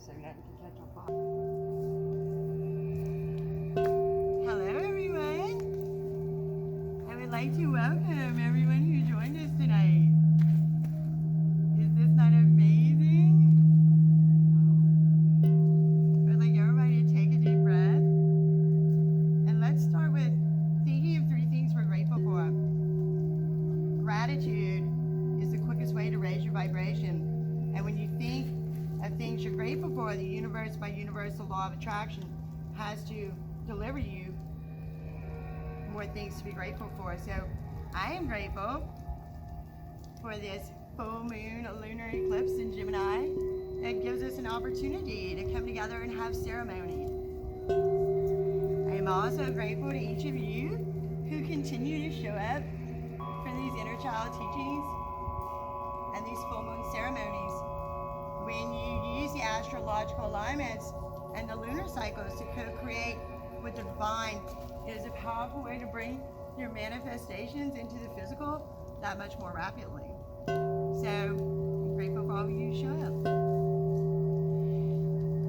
so now you can catch up on. Hello everyone! I would like to welcome everyone who joined us tonight. Is this not amazing? I'd like everybody to take a deep breath. And let's start with thinking of 3 things we're grateful for. Gratitude is the quickest way to raise your vibration. And when you think of things you're grateful for, the universe, by universal law of attraction, has to deliver you more things to be grateful for. So I am grateful for this full moon, a lunar eclipse in Gemini that gives us an opportunity to come together and have ceremony. I am also grateful to each of you who continue to show up for these inner child teachings and these full moon ceremonies. When you use the astrological alignments and the lunar cycles to co-create with the divine, it is a powerful way to bring your manifestations into the physical that much more rapidly. So I'm grateful for all of you who show up.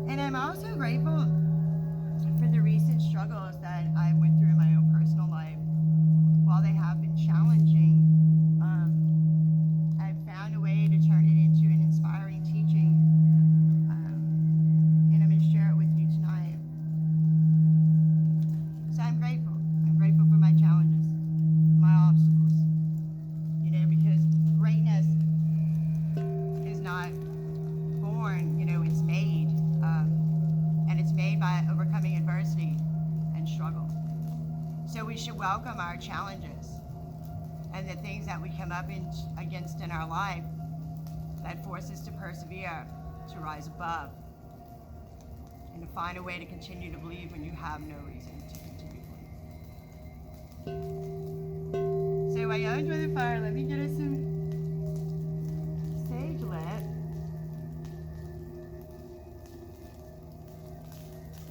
And I'm also grateful for the recent struggles that I went through in my own personal life. While they have been challenging, I've found a way to turn it into an inspiring teaching, and I'm going to share it with you tonight. So I'm grateful. I'm grateful for my challenges, my obstacles. You know, because greatness is not born, you know, it's made. And it's made by overcoming adversity and struggle. So we should welcome our challenges and the things that we come up against in our life that force us to persevere, to rise above, and to find a way to continue to believe when you have no reason to continue to believe. So while you enjoy the fire, let me get us some sage lit.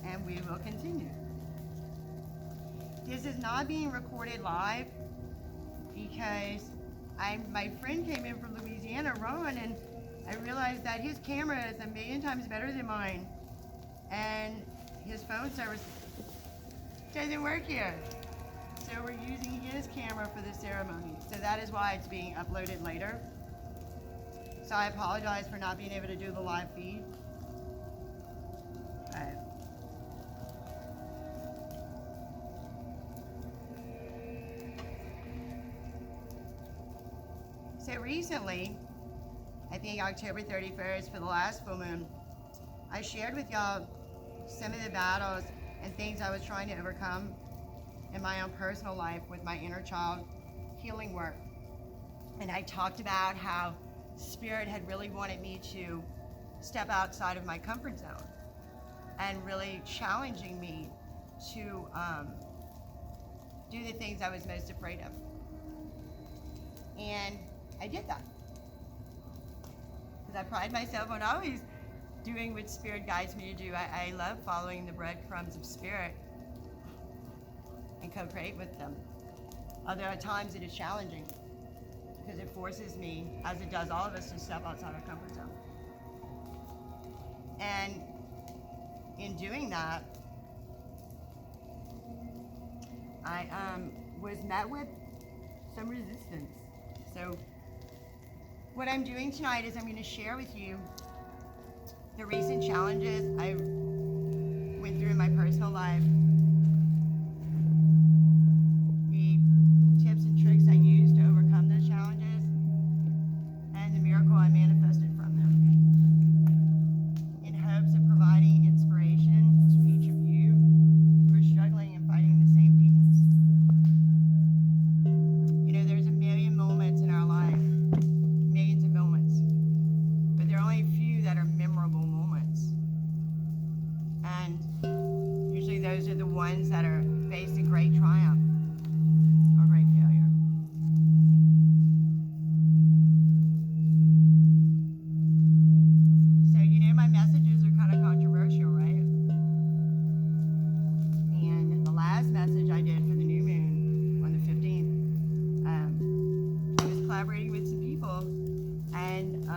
And we will continue. This is not being recorded live because my friend came in from Louisiana, Ron, and I realized that his camera is 1,000,000 times better than mine, and his phone service doesn't work here. So we're using his camera for the ceremony. So that is why it's being uploaded later. So I apologize for not being able to do the live feed. So recently, I think October 31st for the last full moon, I shared with y'all some of the battles and things I was trying to overcome in my own personal life with my inner child healing work. And I talked about how Spirit had really wanted me to step outside of my comfort zone and really challenging me to do the things I was most afraid of. And I did that because I pride myself on always doing what Spirit guides me to do. I love following the breadcrumbs of Spirit and co-create with them. Although at times it is challenging because it forces me, as it does all of us, to step outside our comfort zone. And in doing that, I was met with some resistance. So what I'm doing tonight is I'm going to share with you the recent challenges I went through in my personal life, the tips and tricks I used to overcome those challenges, and the miracle I manifested from them, in hopes of providing inspiration to each of you who are struggling and fighting the same demons. You know, there's 1,000,000 moments in our life, millions of moments, but there are only a few that are memorable moments. And usually those are the ones that are facing great triumph or great failure. So, you know, my messages are kind of controversial, right? And the last message I did for the new moon on the 15th, I was collaborating with some people and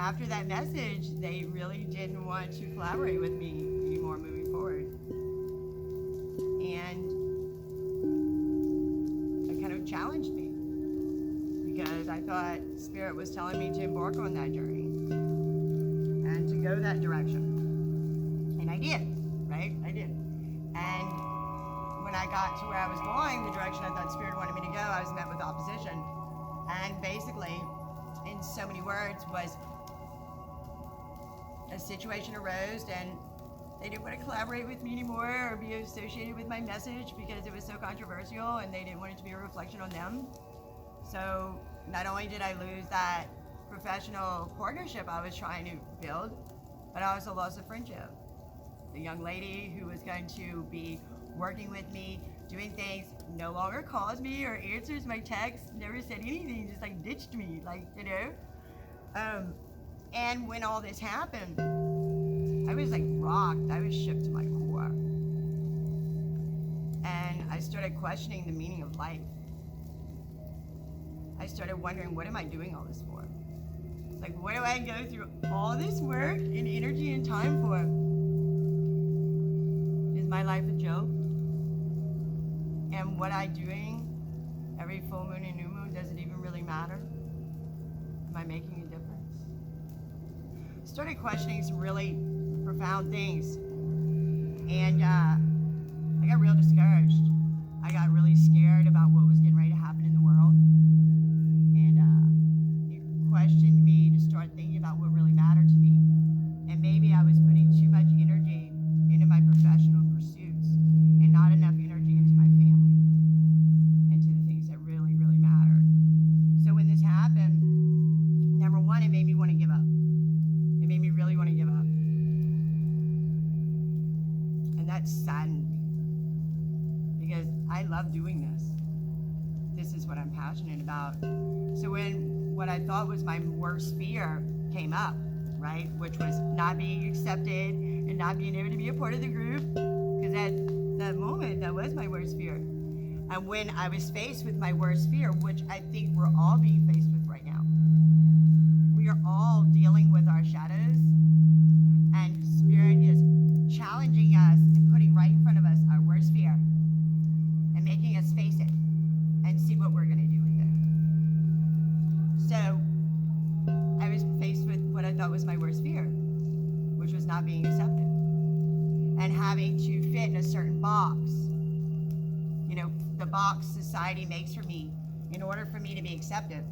after that message, they really didn't want to collaborate with me anymore moving forward. And it kind of challenged me because I thought Spirit was telling me to embark on that journey and to go that direction. And I did, right? I did. And when I got to where I was going, the direction I thought Spirit wanted me to go, I was met with opposition. And basically, in so many words, was a situation arose and they didn't want to collaborate with me anymore or be associated with my message because it was so controversial and they didn't want it to be a reflection on them. So not only did I lose that professional partnership I was trying to build, but I also lost a friendship. The young lady who was going to be working with me, doing things, no longer calls me or answers my texts, never said anything, just like ditched me, like, you know. And when all this happened, I was like rocked. I was shook to my core. And I started questioning the meaning of life. I started wondering, what am I doing all this for? Like, what do I go through all this work and energy and time for? Is my life a joke? And what I'm doing every full moon and new moon, does it even really matter? Am I making a difference? Started questioning some really profound things. And I got real discouraged. I got really scared about what was getting ready to happen in the world. And it questioned me to start thinking about what really mattered to me. And maybe I was putting too much energy into my professional pursuits and not enough energy into my family and to the things that really, really mattered. So when this happened, number one, it made me want to give up. It made me really want to give up. And that saddened me because I love doing this. This is what I'm passionate about. So when what I thought was my worst fear came up, right, which was not being accepted and not being able to be a part of the group, because at that moment, that was my worst fear. And when I was faced with my worst fear, which I think we're all being faced with right now, we are all dealing with our shadows, and Spirit is challenging us and putting right in front of us our worst fear and making us face it and see what we're going to do with it. So I was faced with what I thought was my worst fear, which was not being accepted and having to fit in a certain box. You know, the box society makes for me in order for me to be accepted.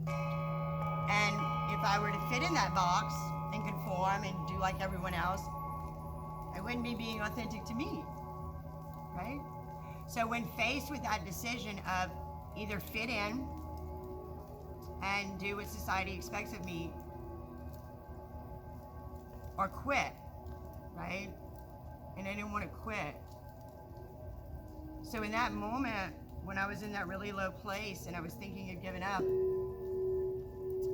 And if I were to fit in that box and conform and do like everyone else, I wouldn't be being authentic to me, right? So when faced with that decision of either fit in and do what society expects of me or quit, right? And I didn't want to quit. So in that moment, when I was in that really low place and I was thinking of giving up,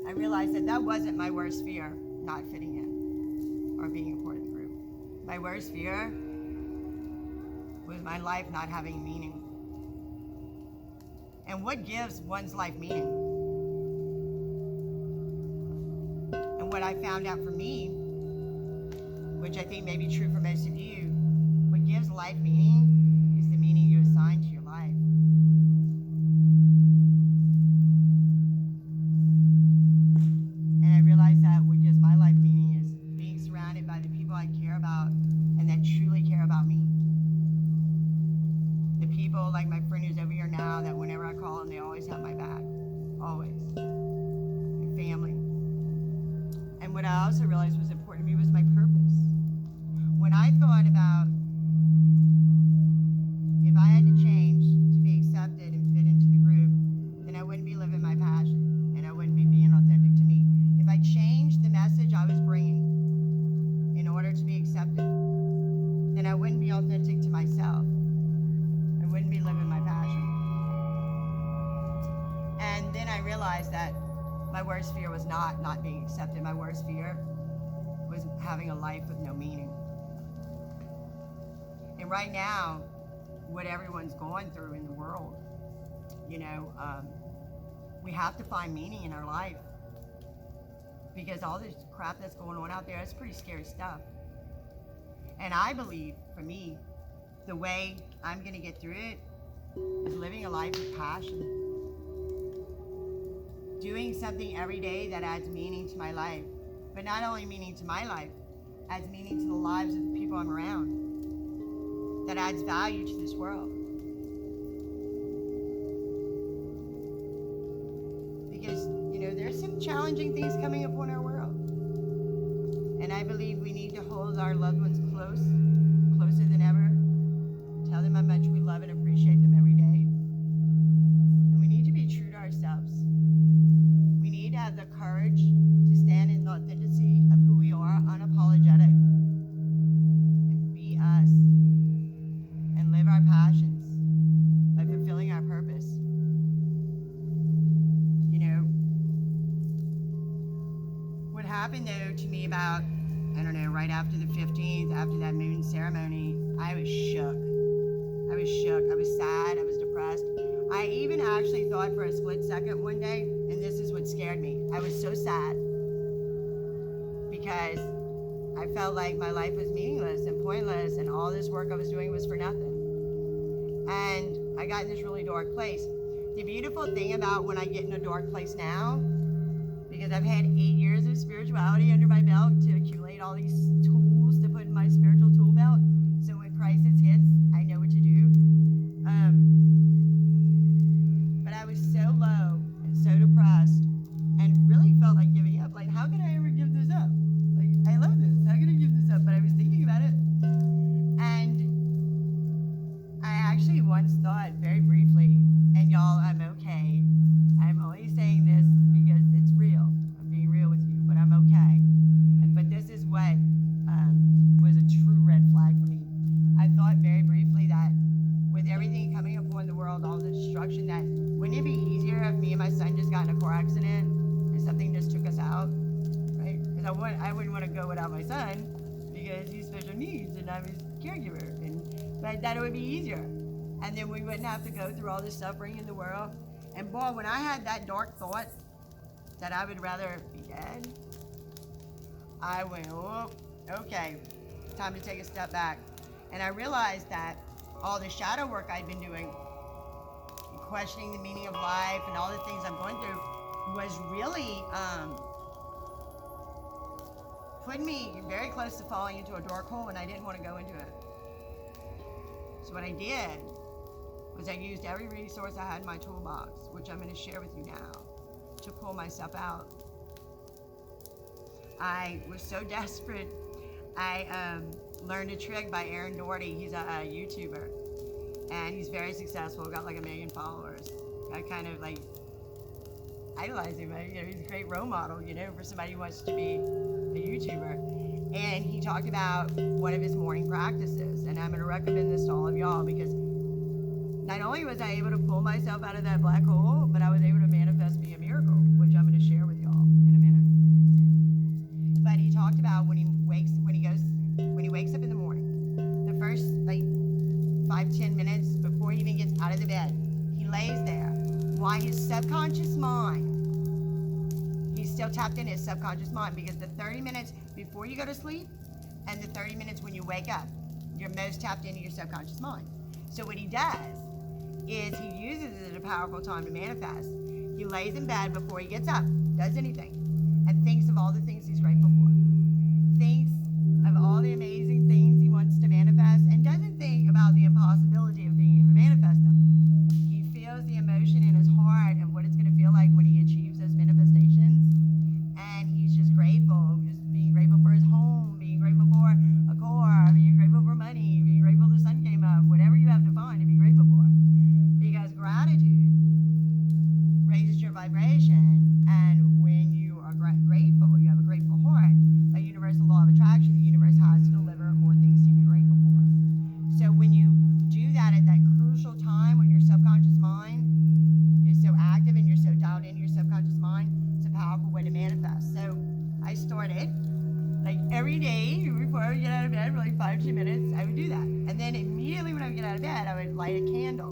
I realized that that wasn't my worst fear, not fitting in or being a part of the group. My worst fear was my life not having meaning. And what gives one's life meaning? And what I found out for me, which I think may be true for most of you, what gives life meaning is the meaning you assign to your life. And I realized that what gives my life meaning is being surrounded by the people I care about and that truly care about me. The people like my friend who's over here now that whenever I call them, they always have my back. Always. My family. And what I also realized was important to me was my purpose. When I thought about if I had to change to be accepted and fit into the group, then I wouldn't be living my passion and I wouldn't be being authentic to me. If I changed the message I was bringing in order to be accepted, then I wouldn't be authentic to myself. I wouldn't be living my passion. And then I realized that my worst fear was not being accepted. My worst fear was having a life with no meaning. And right now, what everyone's going through in the world, you know, we have to find meaning in our life. because all this crap that's going on out there, it's pretty scary stuff. And I believe, for me, the way I'm going to get through it is living a life of passion. Doing something every day that adds meaning to my life. But not only meaning to my life, adds meaning to the lives of the people I'm around. That adds value to this world. Because, there's some challenging things coming upon our world. And I believe we need to hold our loved ones closer than ever. Tell them how much we love and appreciate them every day. And we need to be true to ourselves. We need to have the courage to stand in the authenticity of who we are, unapologetic, and be us, and live our passions by fulfilling our purpose. What happened though to me about, right after the 15th, after that moon ceremony, I was shook. I was sad. I was depressed. I even actually thought for a split second one day, and this is what scared me. I was so sad because I felt like my life was meaningless and pointless, and all this work I was doing was for nothing. And I got in this really dark place. The beautiful thing about when I get in a dark place now, because I've had 8 years of spirituality under my belt to accumulate all these tools to put in my spiritual tool belt. So when crisis hits, I know what to do. But I was so low and so depressed and really felt like giving up. Like, how can I ever give this up? Like, I love this. How can I give this up? But I was thinking about it. And I actually once thought very briefly, and y'all, I'm okay. I'm only saying this because it's real. I'm being real with you, but I'm okay. But this is what was a true red flag for me. I thought very briefly that with everything coming upon the world, all the destruction, that wouldn't it be easier if me and my son just got in a car accident and something just took us out, right? Because I wouldn't want to go without my son because he's special needs and I'm his caregiver, but that it would be easier. And then we wouldn't have to go through all this suffering in the world. And boy, when I had that dark thought that I would rather be dead, I went, oh, okay, time to take a step back. And I realized that all the shadow work I'd been doing, questioning the meaning of life and all the things I'm going through, was really putting me very close to falling into a dark hole, and I didn't want to go into it. So what I did was I used every resource I had in my toolbox, which I'm going to share with you now, to pull myself out. I was so desperate. I learned a trick by Aaron Doherty. He's a YouTuber, and he's very successful. Got like 1 million followers. I kind of like idolize him. He's a great role model, for somebody who wants to be a YouTuber. And he talked about one of his morning practices, and I'm going to recommend this to all of y'all because not only was I able to pull myself out of that black hole, but I was able to manifest me a miracle, which I'm going to share with y'all in a minute. But he talked about when he wakes up in the morning, the first 5-10 minutes before he even gets out of the bed, he lays there while his subconscious mind, he's still tapped into his subconscious mind, because the 30 minutes before you go to sleep and the 30 minutes when you wake up, you're most tapped into your subconscious mind. So what he does is he uses it as a powerful time to manifest. He lays in bed before he gets up, does anything, and thinks of all the things he's grateful for. Thinks of all the amazing things he wants to manifest, and doesn't think about the impossibility of being able to manifest them. He feels the emotion in his heart of what it's going to feel like when he achieves those manifestations, and he's just grateful, just being grateful for his home, being grateful for a car, being grateful for money, being grateful the sun came up, whatever you have to find to be grateful for. Because gratitude raises your vibration, and when you are grateful, you have a grateful heart, a universal law of attraction, the universe has to deliver more things to be grateful for. So when you do that at that crucial time when your subconscious mind is so active and you're so dialed into your subconscious mind, it's a powerful way to manifest. So I started, every day before I would get out of bed for 5-10 minutes, I would do that. And then immediately when I would get out of bed, I would light a candle,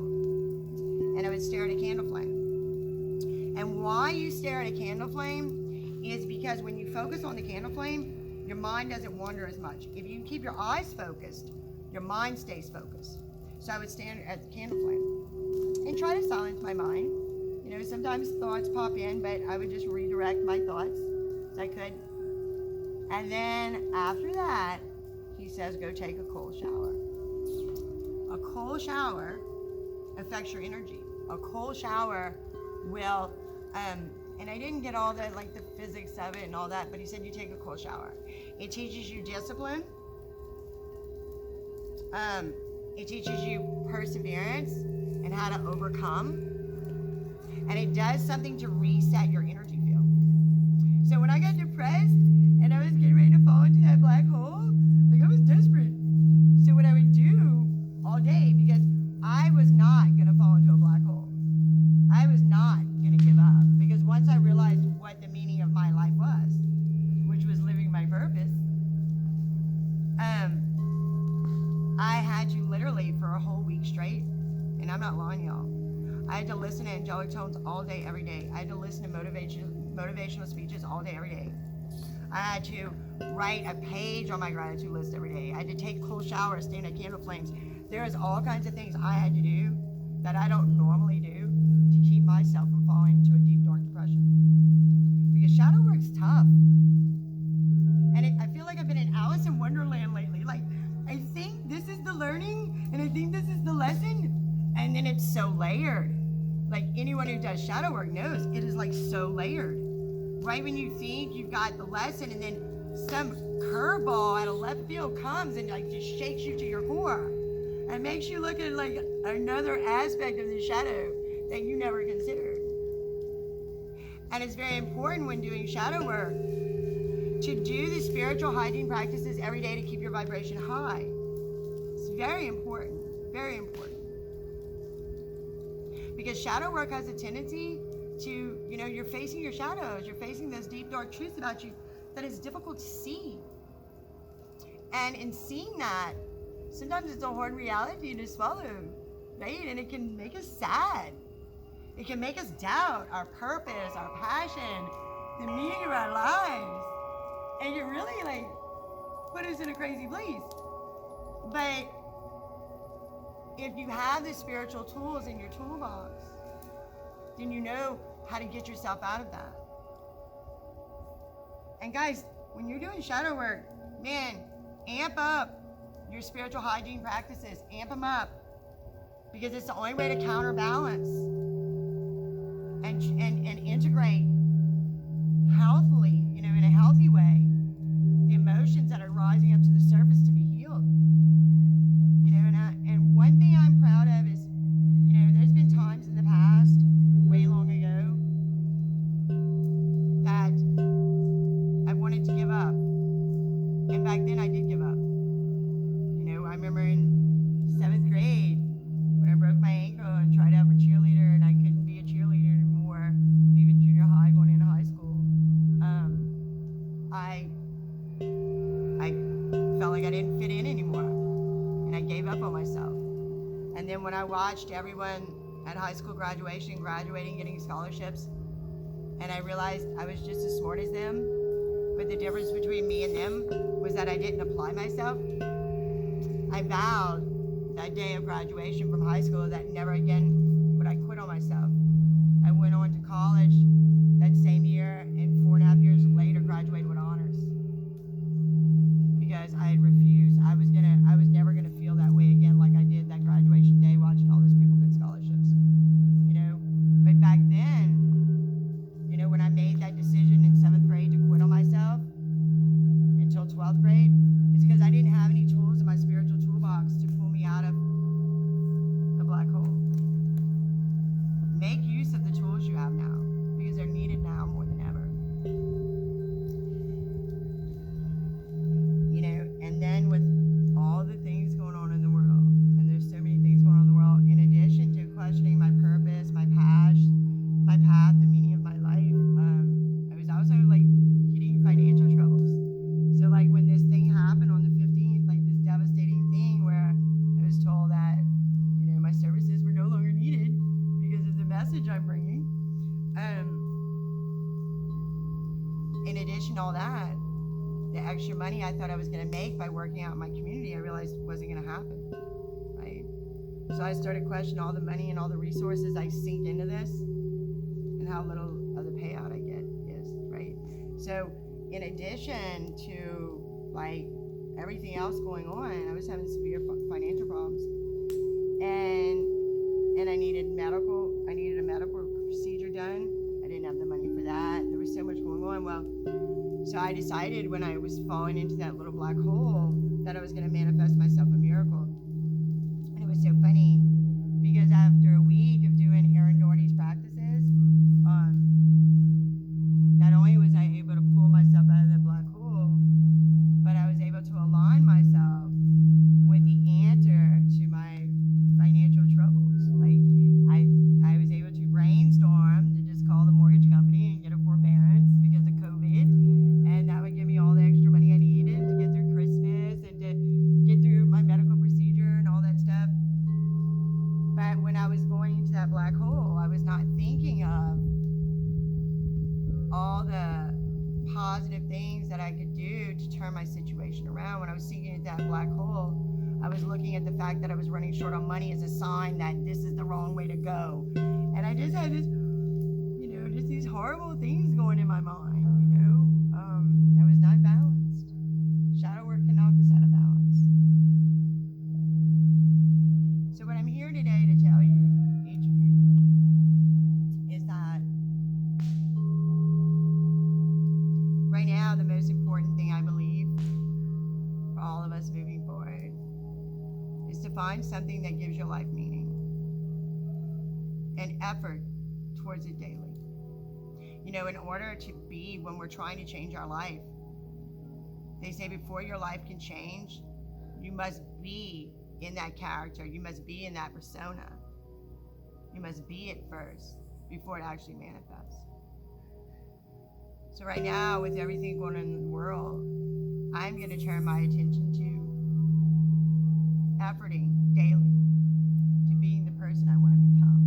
and I would stare at a candle flame. And why you stare at a candle flame is because when you focus on the candle flame, your mind doesn't wander as much. If you keep your eyes focused, your mind stays focused. So I would stand at the candle flame and try to silence my mind. You know, sometimes thoughts pop in, but I would just redirect my thoughts as I could. And then after that, he says, go take a cold shower. A cold shower affects your energy. A cold shower will, and I didn't get all the physics of it and all that, but he said you take a cold shower. It teaches you discipline. It teaches you perseverance and how to overcome. And it does something to reset your energy field. So when I got depressed and I was getting ready to fall into that black hole, like I was desperate. So what I would do all day, because I was not going to fall into a black hole. I was not going to give up. Because once I realized what the meaning of my life was, which was living my purpose, I had to literally for a whole week straight, and I'm not lying, y'all, I had to listen to angelic tones all day, every day. I had to listen to motivational speeches all day, every day. I had to write a page on my gratitude list every day. I had to take cold showers, stand at candle flames. There is all kinds of things I had to do that I don't normally do to keep myself from falling into a deep, dark depression. Because shadow work's tough. And I feel like I've been in Alice in Wonderland lately. Like, I think this is the learning, and I think this is the lesson, and then it's so layered. Like anyone who does shadow work knows, it is like so layered. Right when you think you've got the lesson, and then some curveball out of left field comes and like just shakes you to your core and makes you look at like another aspect of the shadow that you never considered. And it's very important when doing shadow work to do the spiritual hygiene practices every day to keep your vibration high. It's very important, very important. Because shadow work has a tendency to, you know, you're facing your shadows, you're facing those deep, dark truths about you that is difficult to see. And in seeing that, sometimes it's a hard reality to swallow, right? And it can make us sad. It can make us doubt our purpose, our passion, the meaning of our lives. And it really like put us in a crazy place. But if you have the spiritual tools in your toolbox, then you know how to get yourself out of that. And guys, when you're doing shadow work, man, amp up your spiritual hygiene practices. Amp them up. Because it's the only way to counterbalance and integrate healthily, you know, in a healthy way, the emotions that are rising up to the surface to be healed. You know, and one thing I'm proud of is, you know, there's been times in the past, way long ago, that I wanted to give up. And back then I did give up. You know, I remember in 7th grade when I broke my ankle and tried out for cheerleader, and I couldn't be a cheerleader anymore, even junior high, going into high school. I felt like I didn't fit in anymore, and I gave up on myself. And then when I watched everyone at high school graduation, graduating, getting scholarships, and I realized I was just as smart as them, but the difference between me and them was that I didn't apply myself. I vowed that day of graduation from high school that never again would I quit on myself. I went on to college that same year, and 4.5 years later graduated with honors. Because I had refused. I was never gonna feel that way again like I did that graduation day watching all those people get scholarships. You know? But back then, you know, when I made that decision in 7th grade to quit on myself until 12th grade, it's because I didn't have any tools in my spiritual toolbox to pull me out of the black hole. Make use of the tools you have now, because money I thought I was going to make by working out in my community, I realized wasn't going to happen, right? So I started questioning all the money and all the resources I sink into this and how little of the payout I get is, right? So in addition to like everything else going on, I was having severe financial problems, and I needed a medical procedure done. I didn't have the money for that. There was so much going on. Well, so I decided when I was falling into that little black hole that I was going to manifest myself a miracle. And it was so funny because after a week of doing Aaron Doherty's practices, not only was I able to pull myself out of the black hole, but I was able to align myself with the answer to my financial troubles. Like I was able to brainstorm to just call the mortgage company and get a forbearance because of COVID, and that would give me all the extra money I needed to get through Christmas and to get through my medical procedure and all that stuff. But when I was going into that black hole, I was not thinking of all the positive things that I could do to turn my situation around. When I was sinking into that black hole, I was looking at the fact that I was running short on money as a sign that this is the wrong way to go. And I just had this, just these horrible things going in my mind, I was not balanced. Shadow work can knock us out of balance. So what I'm here today to tell you, each of you, is that right now the most important thing I believe for all of us moving forward is to find something that gives your life meaning and effort towards it daily. In order to be, when we're trying to change our life, they say before your life can change, you must be in that character. You must be in that persona. You must be it first before it actually manifests. So right now, with everything going on in the world, I'm going to turn my attention to efforting daily to being the person I want to become.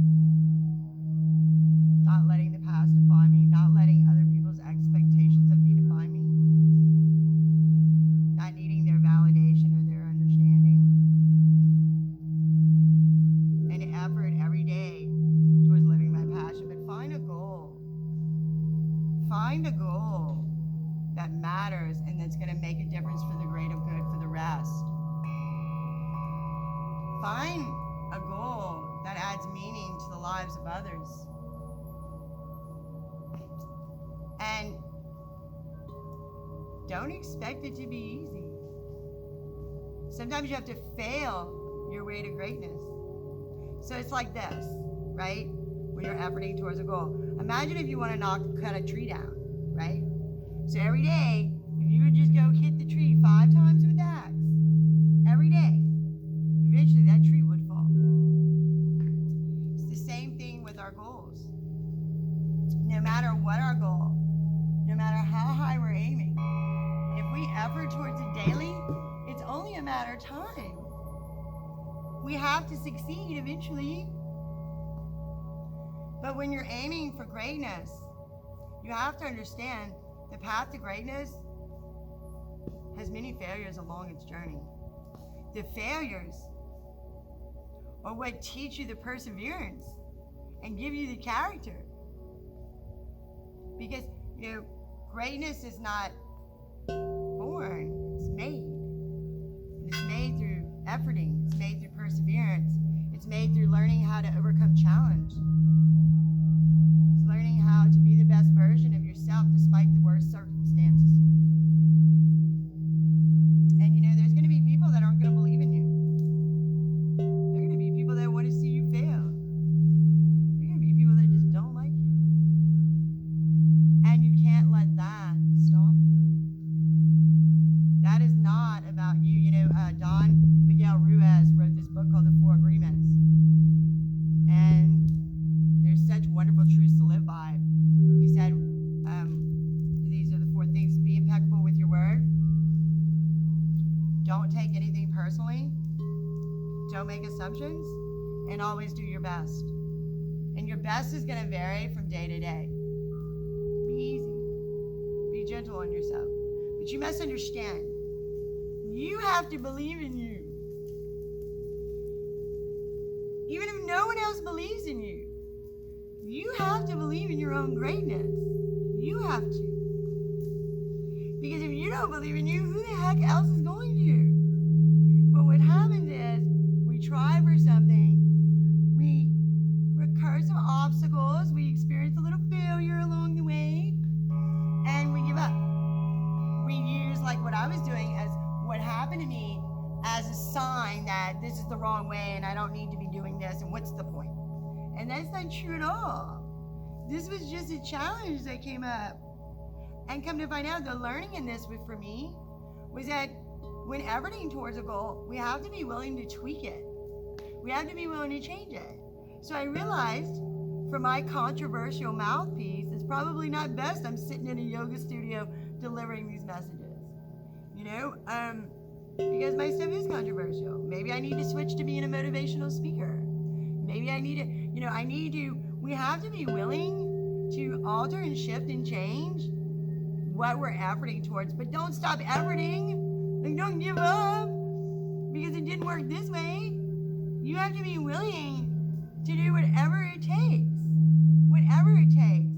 Not letting the past define me, not letting other people's expectations of me define me, not needing their validation or their understanding. And effort every day towards living my passion. But find a goal. Find a goal that matters and that's going to make a difference for the greater good for the rest. Find a goal that adds meaning to the lives of others. And don't expect it to be easy. Sometimes you have to fail your way to greatness. So it's like this, right? When you're efforting towards a goal. Imagine if you want to cut a tree down, right? So every day, if you would just go hit the tree 5 times with the axe, every day, eventually that tree would fall. It's the same thing with our goals. No matter what our goal, no matter how high we're aiming, if we effort towards it daily, it's only a matter of time. We have to succeed eventually. But when you're aiming for greatness, you have to understand the path to greatness has many failures along its journey. The failures are what teach you the perseverance and give you the character. Because, greatness is not born, it's made. And it's made through efforting, it's made through perseverance, it's made through learning how to overcome challenge. It's learning how to be the best version of yourself despite the worst circumstances. And there's going to be people that aren't going to believe in you. There are going to be people that want to see you fail. There are going to be people that just don't like you. And you can't let that stop you. That is not about you. Don Miguel Ruiz wrote this book called The 4 Agreements. And there's such wonderful truths to live by. He said, these are the 4 things. Be impeccable with your word. Don't take anything personally. Don't make assumptions. And always do your best. And your best is going to vary from day to day. Be easy. Be gentle on yourself. But you must understand have to believe in you. Even if no one else believes in you, you have to believe in your own greatness. You have to. Because if you don't believe in you, who the heck else is going to? But what happens is we try for something, we recur some obstacles, we experience a little failure along the way, and we give up. We use like what I was doing as what happened to me as a sign that this is the wrong way and I don't need to be doing this and what's the point? And that's not true at all. This was just a challenge that came up. And come to find out, the learning in this for me was that when everything towards a goal, we have to be willing to tweak it. We have to be willing to change it. So I realized for my controversial mouthpiece, it's probably not best I'm sitting in a yoga studio delivering these messages. Because my stuff is controversial. Maybe I need to switch to being a motivational speaker. Maybe I need to, we have to be willing to alter and shift and change what we're efforting towards. But don't stop efforting. Like, don't give up because it didn't work this way. You have to be willing to do whatever it takes. Whatever it takes.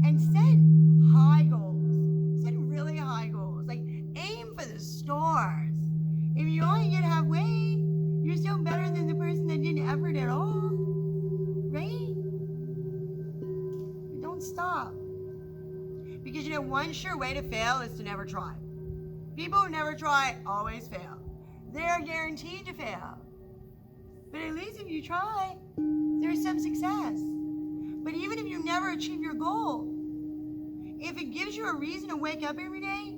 And set high goals. Set really high goals. Like, aim for the stars. If you only get halfway, you're still better than the person that didn't effort at all. Right? But don't stop. Because one sure way to fail is to never try. People who never try always fail. They're guaranteed to fail. But at least if you try, there's some success. But even if you never achieve your goal, if it gives you a reason to wake up every day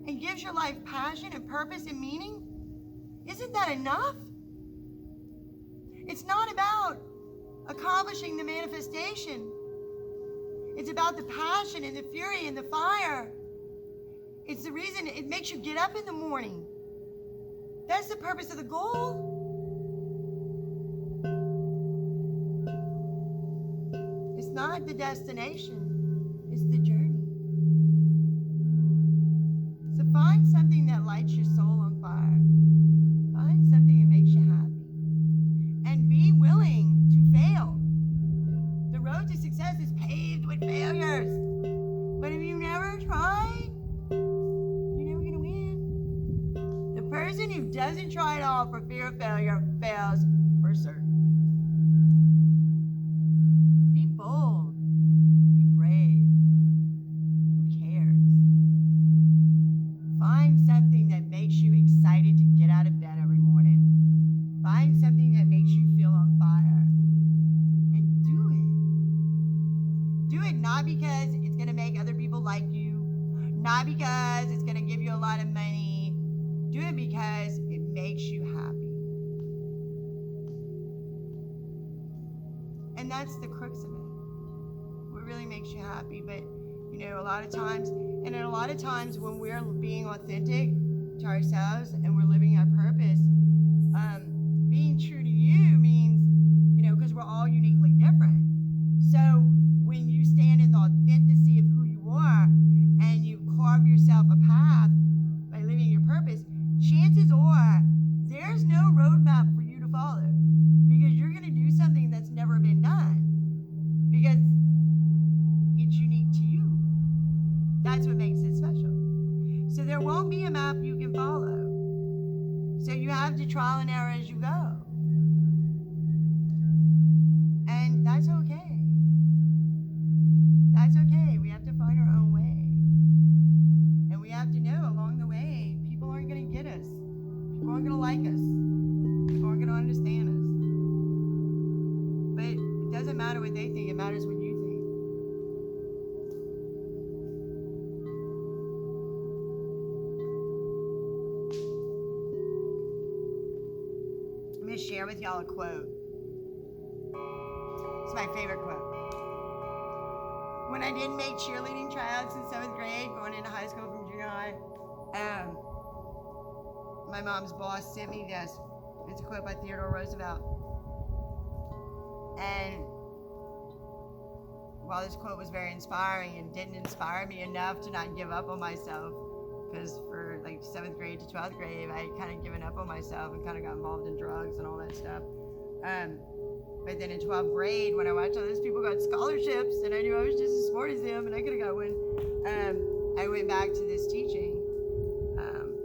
and gives your life passion and purpose and meaning, isn't that enough? It's not about accomplishing the manifestation. It's about the passion and the fury and the fire. It's the reason it makes you get up in the morning. That's the purpose of the goal. It's not the destination, it's the journey. So find something that lights your soul on fire. Find something that makes you happy. And be willing to fail. The road to success is paved with failures. But if you never try, you're never going to win. The person who doesn't try at all for fear of failure fails for certain. Be bold. Be brave. Who cares? Find something that makes you excited to get out of bed every morning. Find something that makes you feel on fire. And do it. Do it not because it's going to make other people like you. Not because it's going to give you a lot of money. Do it because it makes you happy. And that's the crux of it. What really makes you happy. But, a lot of times when we're being authentic to ourselves and we're living our purpose, being true to you means, because we're all uniquely different. So when you stand in the authenticity of who you are and you carve yourself a path by living your purpose, chances are there's no roadmap for you to follow because you're going to do something that's never been done because it's unique to you. That's what makes it special. So there won't be a map you can follow. So you have to trial and error as you go. And that's okay. That's okay. We have to find our own way. And we have to know along the way, people aren't going to get us. People aren't going to like us. People aren't going to understand us. But it doesn't matter what they think. It matters what you think. I'm going to share with y'all a quote. It's my favorite quote. When I didn't make cheerleading tryouts in 7th grade, going into high school from junior high, my mom's boss sent me this. It's a quote by Theodore Roosevelt. And while this quote was very inspiring and didn't inspire me enough to not give up on myself, because for like 7th grade to 12th grade, I had kind of given up on myself and kind of got involved in drugs and all that stuff. But then in 12th grade, when I watched all those people got scholarships, and I knew I was just as smart as them, and I could have got one, I went back to this teaching,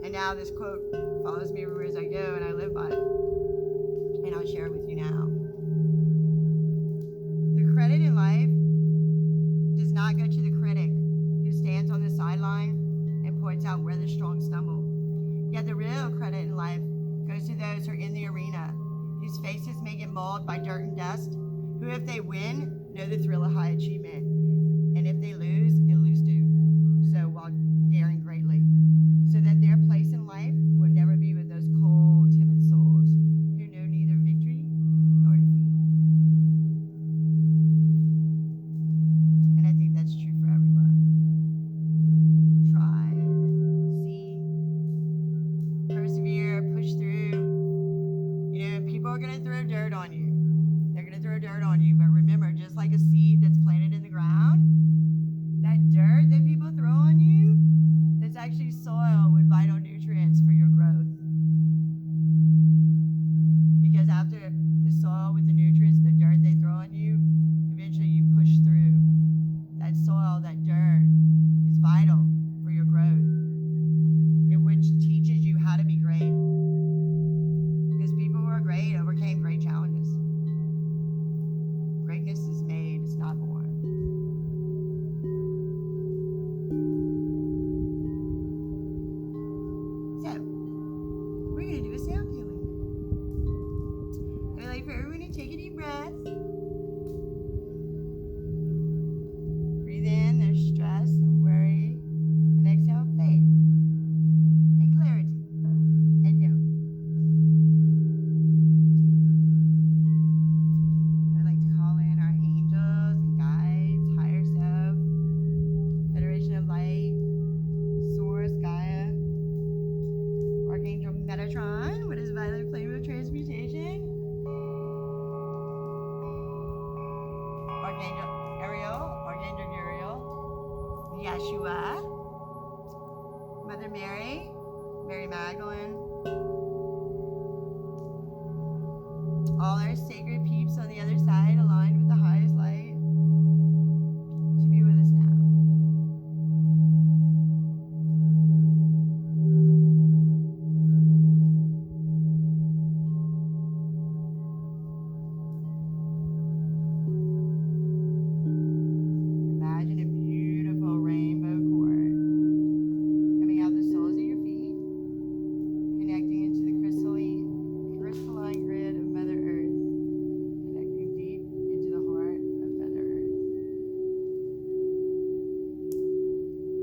and now this quote follows me everywhere as I go, and I live by it, and I'll share it with you now. The credit in life does not go to the critic who stands on the sideline and points out where the strong stumble. Yet the real credit in life goes to those who are in the arena, whose faces may get mauled by dirt and dust, who, if they win, know the thrill of high achievement, and if they lose, it lose too, so while daring greatly, so that their place in life will never be with those cold, timid souls who know neither victory nor defeat. And I think that's true for everyone. Try, see, persevere, push through. People are going to throw dirt on you. They're going to throw dirt on you. But remember, just like a seed that's planted in the ground, that dirt that people throw on you, that's actually soil with vital nutrients for your growth. Because after the soil with the nutrients, the dirt they throw on you, eventually you push through. That soil, that dirt, is vital for your growth, which teaches you how to be great. People who are great overcame great challenges. Greatness is made, it's not born. So, we're going to do a sound healing. I'd like for everyone to take a deep breath. Breathe in, there's stress and worry. And exhale, faith and clarity and knowing. What is violet flame of transmutation? Archangel Uriel, Yeshua, Mother Mary, Mary Magdalene,